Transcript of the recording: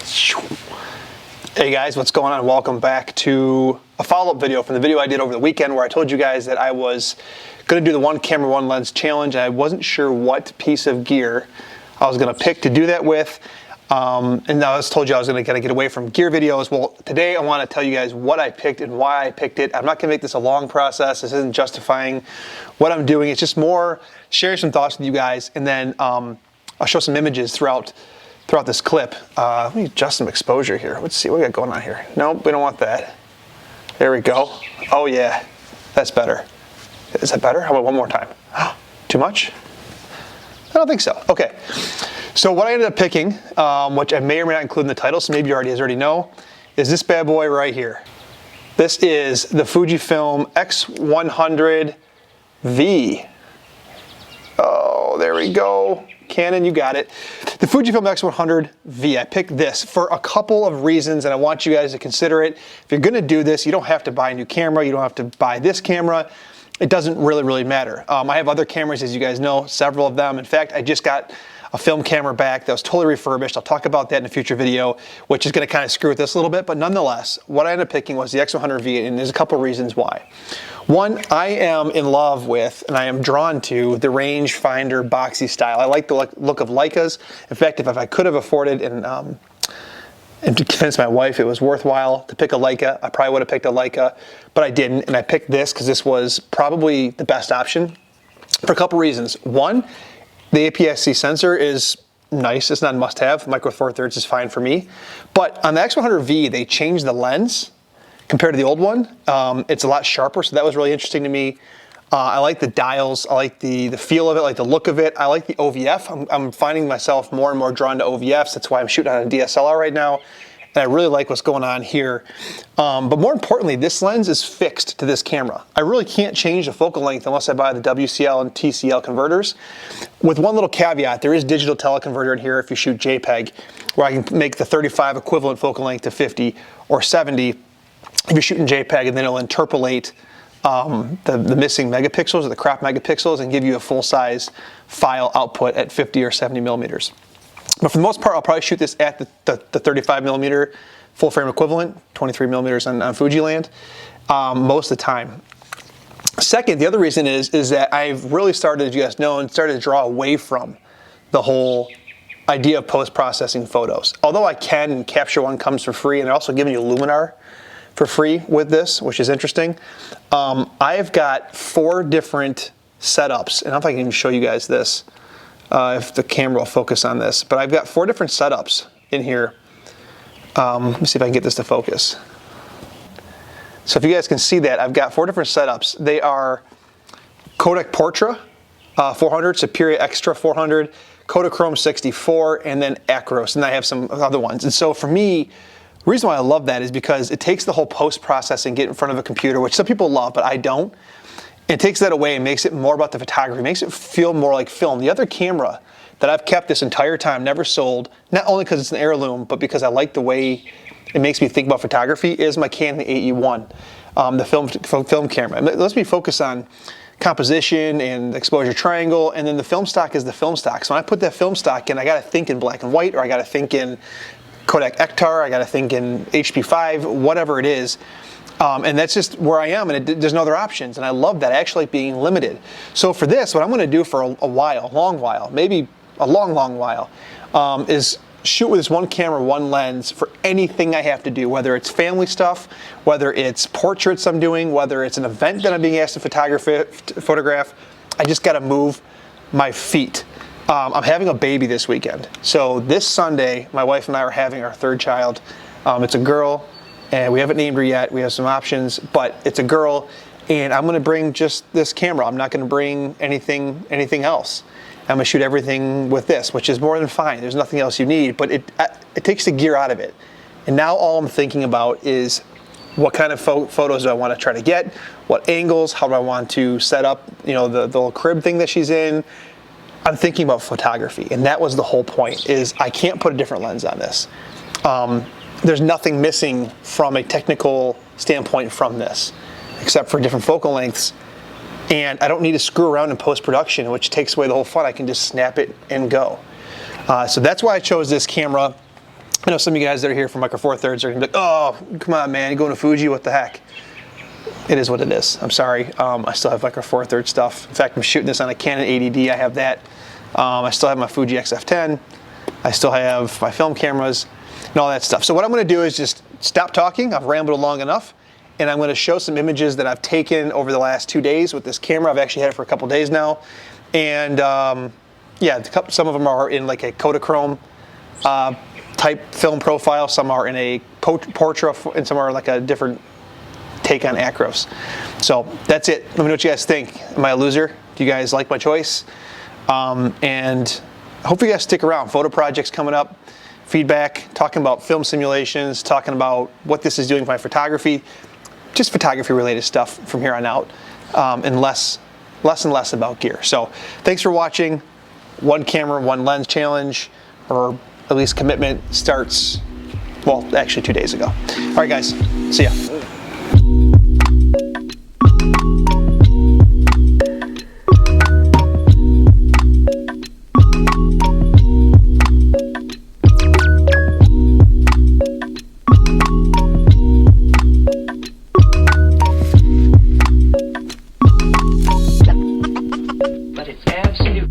Hey guys, what's going on? Welcome back to a follow-up video from the video I did over the weekend where I told you guys that I was going to do the one camera, one lens challenge, and I wasn't sure what piece of gear I was going to pick to do that with. And I was told you I was going to kind of get away from gear videos. Well, today I want to tell you guys what I picked and why I picked it. I'm not going to make this a long process. This isn't justifying what I'm doing. It's just more sharing some thoughts with you guys, and then I'll show some images throughout this clip. Let me adjust some exposure here. Let's see what we got going on here. Nope, we don't want that. There we go. Oh yeah, that's better. Is that better? How about one more time? Too much? I don't think so. Okay. So what I ended up picking, which I may or may not include in the title, so maybe you already know, is this bad boy right here. This is the FujiFilm X100V. Oh, there we go. Canon, you got it. The FujiFilm X100V. I picked this for a couple of reasons, and I want you guys to consider it. If you're going to do this, you don't have to buy a new camera. You don't have to buy this camera. It doesn't really matter. I have other cameras, as you guys know, several of them. In fact, I just got a film camera back that was totally refurbished. I'll talk about that in a future video, which is going to kind of screw with this a little bit. But nonetheless, what I ended up picking was the X100V, and there's a couple reasons why. One, I am in love with, and I am drawn to, the rangefinder boxy style. I like the look of Leicas. In fact, if I could have afforded and to convince my wife it was worthwhile to pick a Leica, I probably would have picked a Leica, but I didn't, and I picked this because this was probably the best option for a couple reasons. One, the APS-C sensor is nice. It's not a must-have. Micro Four Thirds is fine for me. But on the X100V, they changed the lens compared to the old one. It's a lot sharper, so that was really interesting to me. I like the dials. I like the feel of it, I like the look of it. I like the OVF. I'm finding myself more and more drawn to OVFs. That's why I'm shooting on a DSLR right now. And I really like what's going on here. But more importantly, this lens is fixed to this camera. I really can't change the focal length unless I buy the WCL and TCL converters. With one little caveat, there is digital teleconverter in here if you shoot JPEG, where I can make the 35 equivalent focal length to 50 or 70 if you're shooting JPEG, and then it'll interpolate the missing megapixels or the crop megapixels and give you a full-size file output at 50 or 70 millimeters. But for the most part, I'll probably shoot this at the 35 millimeter full frame equivalent, 23 millimeters on Fujiland, most of the time. Second, the other reason is that I've really started, as you guys know, and started to draw away from the whole idea of post-processing photos. Although I can, and Capture One comes for free, and they're also giving you Luminar for free with this, which is interesting. I've got 4 different setups, and I don't know if I can even show you guys this, if the camera will focus on this, but I've got 4 different setups in here. Let me see if I can get this to focus. So if you guys can see that, I've got 4 different setups. They are Kodak Portra 400, Superior Extra 400, Kodachrome 64, and then Acros, and I have some other ones. And so for me, the reason why I love that is because it takes the whole post-processing, get in front of a computer, which some people love, but I don't. It takes that away and makes it more about the photography, makes it feel more like film. The other camera that I've kept this entire time, never sold, not only because it's an heirloom, but because I like the way it makes me think about photography, is my Canon AE1, the film camera. It lets me focus on composition and exposure triangle, and then the film stock is the film stock. So when I put that film stock in, I gotta think in black and white, or I gotta think in Kodak Ektar, I gotta think in HP5, whatever it is. And that's just where I am, and there's no other options, and I love that. I actually like being limited. So for this, what I'm gonna do for a long while, maybe a long while, is shoot with this one camera, one lens for anything I have to do, whether it's family stuff, whether it's portraits I'm doing, whether it's an event that I'm being asked to photograph. I just gotta move my feet. I'm having a baby this weekend. So this Sunday, my wife and I are having our 3rd child. It's a girl, and we haven't named her yet. We have some options, but it's a girl, and I'm gonna bring just this camera. I'm not gonna bring anything else. I'm gonna shoot everything with this, which is more than fine. There's nothing else you need, but it takes the gear out of it. And now all I'm thinking about is what kind of photos do I wanna try to get, what angles, how do I want to set up, you know, the little crib thing that she's in. I'm thinking about photography, and that was the whole point, is I can't put a different lens on this. There's nothing missing from a technical standpoint from this, except for different focal lengths. And I don't need to screw around in post-production, which takes away the whole fun. I can just snap it and go. So that's why I chose this camera. I know some of you guys that are here for Micro Four Thirds are gonna be like, oh, come on, man, you're going to Fuji, what the heck? It is what it is. I'm sorry. I still have Micro Four Thirds stuff. In fact, I'm shooting this on a Canon 80D. I have that. I still have my Fuji XF10. I still have my film cameras and all that stuff. So what I'm going to do is just stop talking. I've rambled long enough, and I'm going to show some images that I've taken over the last 2 days with this camera. I've actually had it for a couple days now, and yeah, some of them are in like a Kodachrome type film profile. Some are in a portrait, and some are like a different take on acros. So that's it. Let me know what you guys think. Am I a loser? Do you guys like my choice? And hopefully you guys stick around. Photo projects coming up, feedback, talking about film simulations, talking about what this is doing for my photography, just photography related stuff from here on out, and less and less about gear. So thanks for watching. One camera, one lens challenge, or at least commitment, starts, well, actually 2 days ago. All right, guys, see ya. But it's absolute.